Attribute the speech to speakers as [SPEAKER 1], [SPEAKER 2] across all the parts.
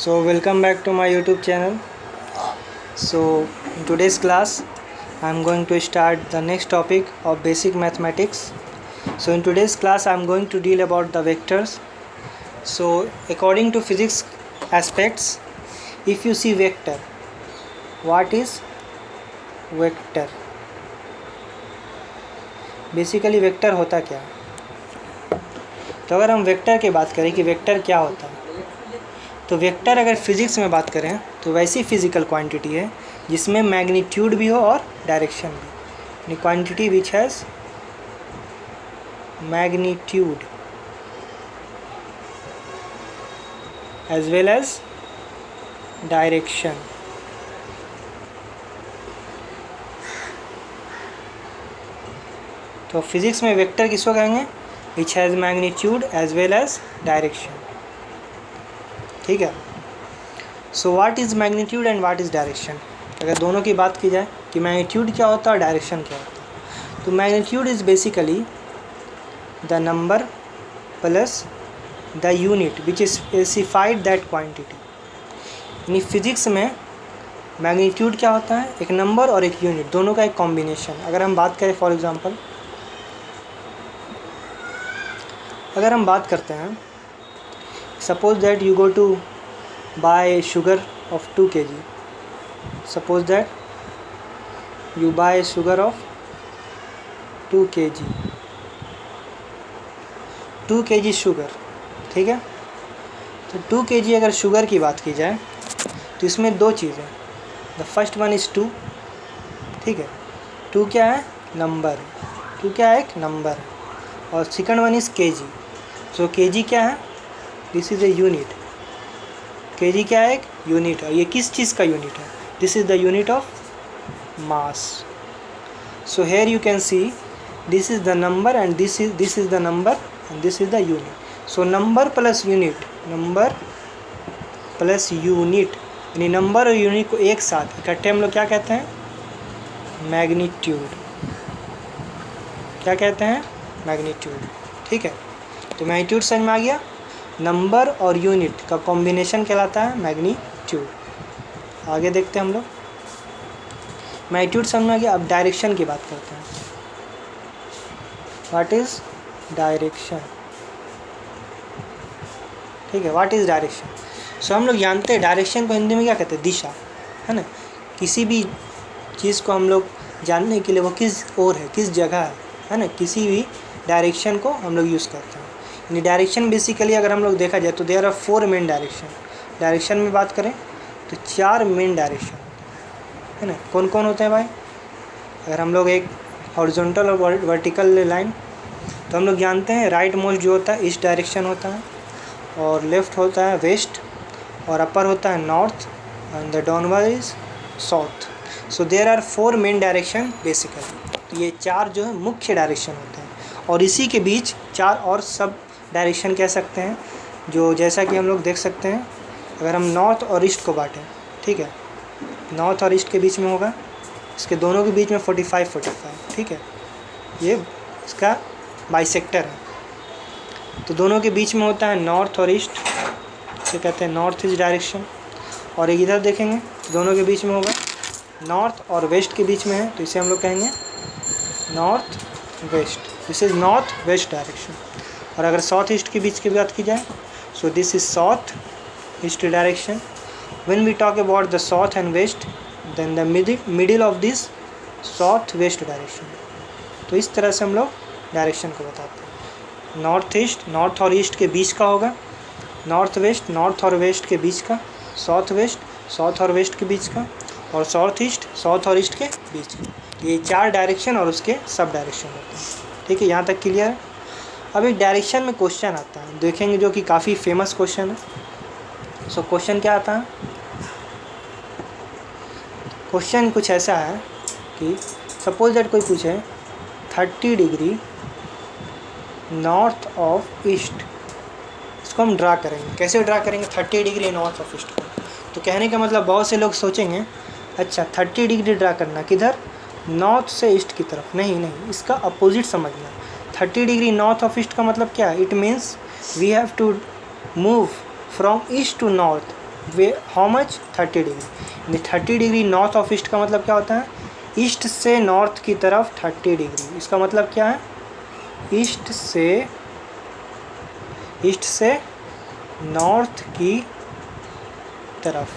[SPEAKER 1] So welcome back to my YouTube channel. So in today's class I am going to start the next topic of basic mathematics. So in today's class I am going to deal about the vectors. So according to physics aspects, if you see vector, what is vector? Basically vector होता क्या? तो अगर हम vector की बात करें कि vector क्या होता है, तो वेक्टर अगर फिज़िक्स में बात करें तो वैसी फिज़िकल क्वांटिटी है जिसमें मैग्नीट्यूड भी हो और डायरेक्शन भी, यानी quantity which has magnitude as well as direction. तो फिज़िक्स में वेक्टर किसको कहेंगे? Which has magnitude as well as direction. ठीक है. So what is magnitude and what is direction? अगर दोनों की बात की जाए कि मैग्नीट्यूड क्या होता है और डायरेक्शन क्या होता है, तो magnitude is basically the number plus the unit which is specified that quantity. यानी फिज़िक्स में मैग्नीट्यूड क्या होता है? एक नंबर और एक यूनिट, दोनों का एक कॉम्बिनेशन. अगर हम बात करें फॉर एग्जांपल, अगर हम बात करते हैं, suppose that you go to buy sugar of 2 kg. Suppose that you buy sugar of 2 kg. 2 kg sugar. ठीक है. तो 2 kg अगर शुगर की बात की जाए तो इसमें दो चीज़ें. The first one is 2. ठीक है. 2 क्या है? नंबर. 2 क्या है? एक नंबर. और second one is kg. So kg क्या है? This is a unit. kg क्या है? एक यूनिट. और ये किस चीज़ का यूनिट है? This is the unit of mass. So here you can see this is the number and this is the number and this is the unit. So number plus unit, number plus unit, यानी number और unit को एक साथ इकट्ठे हम लोग क्या कहते हैं? मैग्नीट्यूड. क्या कहते हैं? मैग्नीट्यूड. ठीक है. तो मैग्नीट्यूड समझ में आ गया. नंबर और यूनिट का कॉम्बिनेशन कहलाता है मैग्नीट्यूड. आगे देखते हैं हम लोग. मैग्नीट्यूड समझ में आ गया. अब डायरेक्शन की बात करते हैं. What is direction? ठीक है. What is direction? सो हम लोग जानते हैं डायरेक्शन को हिंदी में क्या कहते हैं? दिशा, है ना. किसी भी चीज़ को हम लोग जानने के लिए वो किस ओर है, किस जगह है ना, किसी भी डायरेक्शन को हम लोग यूज़ करते हैं. यानी डायरेक्शन बेसिकली अगर हम लोग देखा जाए तो there are 4 main direction. Direction में बात करें तो 4 मेन डायरेक्शन है ना. कौन कौन होते हैं भाई? अगर हम लोग एक हॉरिजॉन्टल और वर्टिकल लाइन, तो हम लोग जानते हैं राइट मोस्ट जो होता है ईस्ट डायरेक्शन होता है, और लेफ़्ट होता है वेस्ट, और अपर होता है north, and the downward is south. So there are 4 main direction basically. तो ये 4 जो है मुख्य डायरेक्शन होते हैं, और इसी के बीच 4 और सब डायरेक्शन कह सकते हैं, जो जैसा कि हम लोग देख सकते हैं. अगर हम नॉर्थ और ईस्ट को बांटें, ठीक है, नॉर्थ और ईस्ट के बीच में होगा, इसके दोनों के बीच में 45-45. ठीक है. ये इसका बाइसेक्टर है. तो दोनों के बीच में होता है नॉर्थ और ईस्ट, इसे कहते हैं नॉर्थ ईस्ट डायरेक्शन. और एक इधर देखेंगे तो दोनों के बीच में होगा नॉर्थ और वेस्ट के बीच में है, तो इसे हम लोग कहेंगे north west. This is north west direction. और अगर साउथ ईस्ट के बीच की बात की जाए, so this is south east direction. When we talk about the south and west, then the middle of this south west direction. तो इस तरह से हम लोग डायरेक्शन को बताते हैं. नॉर्थ ईस्ट, नॉर्थ और ईस्ट के बीच का होगा, नॉर्थ वेस्ट, नॉर्थ और वेस्ट के बीच का, साउथ वेस्ट, साउथ और वेस्ट के बीच का, और साउथ ईस्ट, साउथ और ईस्ट के बीच का. ये 4 डायरेक्शन और उसके सब डायरेक्शन होते हैं. ठीक है. यहाँ तक क्लियर है. अब एक डायरेक्शन में क्वेश्चन आता है, देखेंगे, जो कि काफ़ी फेमस क्वेश्चन है. सो क्वेश्चन क्या आता है? क्वेश्चन कुछ ऐसा है कि सपोज दैट कोई पूछे 30 डिग्री नॉर्थ ऑफ ईस्ट. इसको हम ड्रा करेंगे. कैसे ड्रा करेंगे 30 डिग्री नॉर्थ ऑफ ईस्ट को? तो कहने का मतलब बहुत से लोग सोचेंगे अच्छा 30 डिग्री ड्रा करना किधर? नॉर्थ से ईस्ट की तरफ. नहीं, इसका अपोजिट समझना. 30 डिग्री नॉर्थ ऑफ ईस्ट का मतलब क्या है? It means we have to move from east to north way how much 30 degree. 30 degree north of east का मतलब क्या होता है, ईस्ट से नॉर्थ की तरफ 30 डिग्री। इसका मतलब क्या है, ईस्ट से नॉर्थ की तरफ,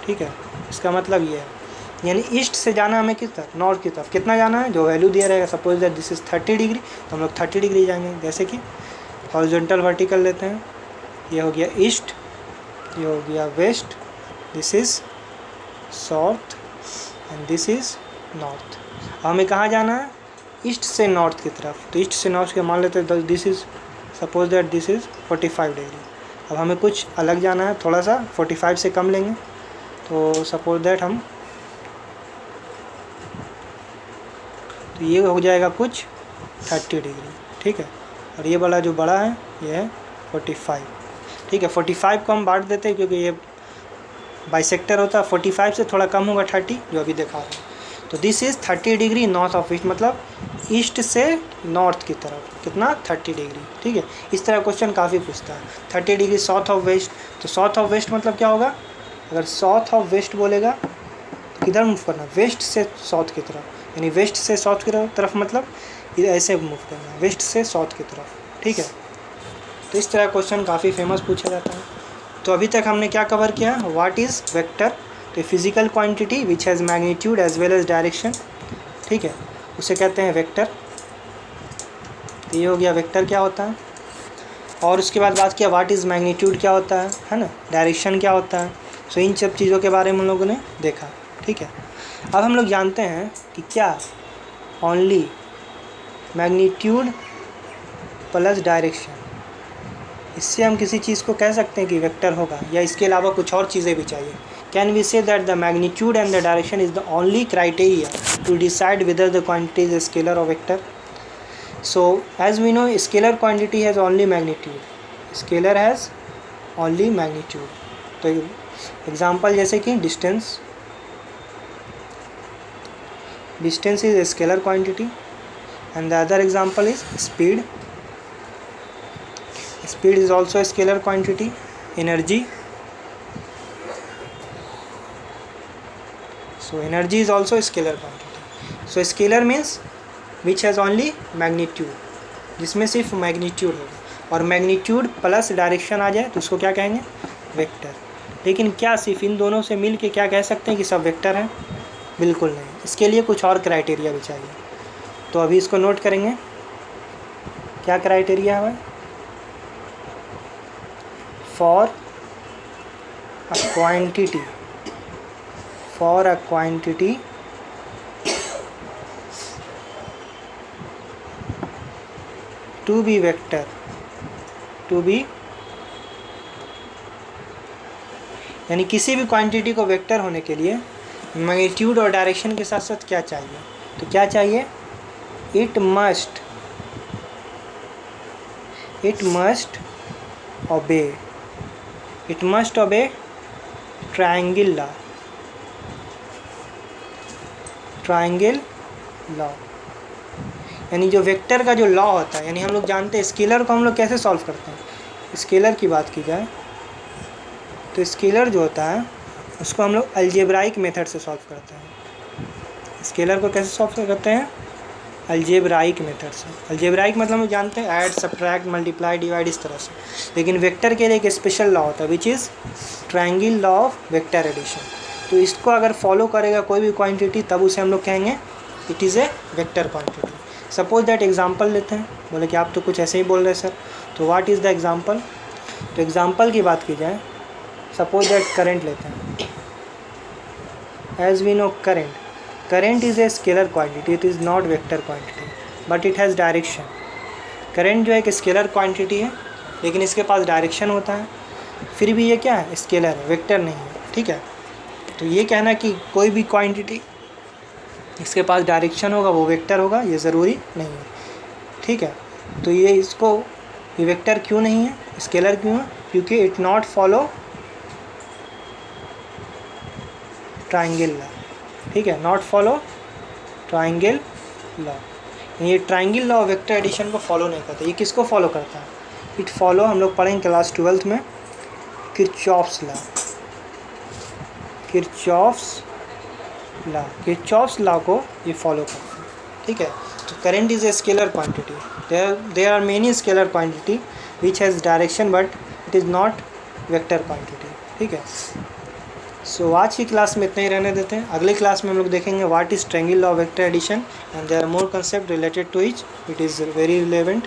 [SPEAKER 1] ठीक है। इसका मतलब ये है, यानी ईस्ट से जाना हमें किस तरफ, नॉर्थ की तरफ। कितना जाना है, जो वैल्यू दिया रहेगा, suppose that this is 30 degree, तो हम लोग 30 डिग्री जाएंगे। जैसे कि हॉरिजॉन्टल वर्टिकल लेते हैं, ये हो गया ईस्ट, ये हो गया west, this is south and this is north. हमें कहाँ जाना है, ईस्ट से नॉर्थ की तरफ। तो ईस्ट से नॉर्थ के मान लेते हैं this is, suppose that this is 45 degree. अब हमें कुछ अलग जाना है, थोड़ा सा 45 से कम लेंगे, तो सपोज दैट हम, तो ये हो जाएगा कुछ 30 डिग्री, ठीक है। और ये वाला जो बड़ा है ये है 45, ठीक है। 45 को हम बांट देते हैं क्योंकि ये बाइसेक्टर होता है, 45 से थोड़ा कम होगा 30, जो अभी दिखा रहे हैं। तो this is 30 degree north of east, मतलब ईस्ट से नॉर्थ की तरफ कितना, 30 डिग्री, ठीक है। इस तरह क्वेश्चन काफ़ी पूछता है। 30 डिग्री साउथ ऑफ वेस्ट, तो साउथ ऑफ वेस्ट मतलब क्या होगा, अगर साउथ ऑफ वेस्ट बोलेगा तो किधर मूव करना, वेस्ट से साउथ की तरफ, यानी वेस्ट से साउथ की तरफ मतलब ऐसे मूव करना, वेस्ट से साउथ की तरफ, ठीक है। तो इस तरह क्वेश्चन काफ़ी फेमस पूछा जाता है। तो अभी तक हमने क्या कवर किया, व्हाट इज़ वेक्टर, तो physical quantity which has magnitude as well as direction, ठीक है, उसे कहते हैं वेक्टर। तो ये हो गया वेक्टर क्या होता है। और उसके बाद बात किया व्हाट इज़ मैग्नीट्यूड क्या होता है ना, डायरेक्शन क्या होता है। सो इन सब चीज़ों के बारे में हम लोगों ने देखा, ठीक है। अब हम लोग जानते हैं कि क्या ओनली मैग्नीट्यूड प्लस डायरेक्शन, इससे हम किसी चीज़ को कह सकते हैं कि वेक्टर होगा, या इसके अलावा कुछ और चीज़ें भी चाहिए। Can we say that the magnitude and the direction is the only criteria to decide whether the quantity is scalar और vector. So as we know scalar quantity has only magnitude, scalar has only magnitude. तो example जैसे कि distance is a scalar quantity, and the other example is speed is also a scalar quantity. Energy, so energy is also a scalar quantity. So scalar means which has only magnitude, जिसमें सिर्फ magnitude होगा, और magnitude plus direction आ जाए तो उसको क्या कहेंगे, vector. लेकिन क्या सिर्फ इन दोनों से मिल के क्या कह सकते हैं कि सब वेक्टर हैं, बिल्कुल नहीं, इसके लिए कुछ और क्राइटेरिया भी चाहिए। तो अभी इसको नोट करेंगे, क्या क्राइटेरिया है, for a quantity to be vector, यानी किसी भी क्वांटिटी को वेक्टर होने के लिए मैग्नीट्यूड और डायरेक्शन के साथ साथ क्या चाहिए, तो क्या चाहिए, it must obey triangle law, यानी जो वेक्टर का जो लॉ होता है, यानी हम लोग जानते हैं स्केलर को हम लोग कैसे सॉल्व करते हैं। स्केलर की बात की जाए तो स्केलर जो होता है उसको हम लोग अलजेब्राइक मेथड से सॉल्व करते हैं। स्केलर को कैसे सॉल्व करते हैं, अलजेब्राइक मेथड से। अलजेब्राइक मतलब हम जानते हैं ऐड, सब्ट्रैक्ट, मल्टीप्लाई, डिवाइड, इस तरह से। लेकिन वेक्टर के लिए एक स्पेशल लॉ होता है which is triangle law of vector addition. तो इसको अगर फॉलो करेगा कोई भी क्वांटिटी तब उसे हम लोग कहेंगे it is a vector quantity. Suppose that example लेते हैं, बोले कि आप तो कुछ ऐसे ही बोल रहे सर, तो व्हाट इज़ द एग्जांपल। तो एग्जांपल की बात की जाए, सपोज दैट करंट लेते हैं। As we know current is a scalar quantity, it is not vector quantity but it has direction। Current जो है एक स्केलर क्वांटिटी है लेकिन इसके पास डायरेक्शन होता है, फिर भी ये क्या है, स्केलर है, वेक्टर नहीं है, ठीक है। तो ये कहना कि कोई भी क्वांटिटी इसके पास डायरेक्शन होगा वो वेक्टर होगा, ये ज़रूरी नहीं है, ठीक है। तो ये वेक्टर क्यों नहीं है, स्केलर क्यों है, क्योंकि it not follow triangle law, ठीक है, नॉट फॉलो ट्रायंगल लॉ। ये ट्रायंगल लॉ वेक्टर एडिशन को फॉलो नहीं करता। ये किसको फॉलो करता है, इट फॉलो, हम लोग पढ़ेंगे क्लास 12th में, किरचॉफ्स लॉ। किरचॉफ्स लॉ को ये फॉलो करते हैं, ठीक है। तो current is a scalar quantity, there are many scalar quantity which has direction but it is not vector quantity, ठीक है। सो आज की क्लास में इतना ही रहने देते हैं। अगले क्लास में हम लोग देखेंगे what is triangle law of vector addition and there are more concept related to it is very relevant.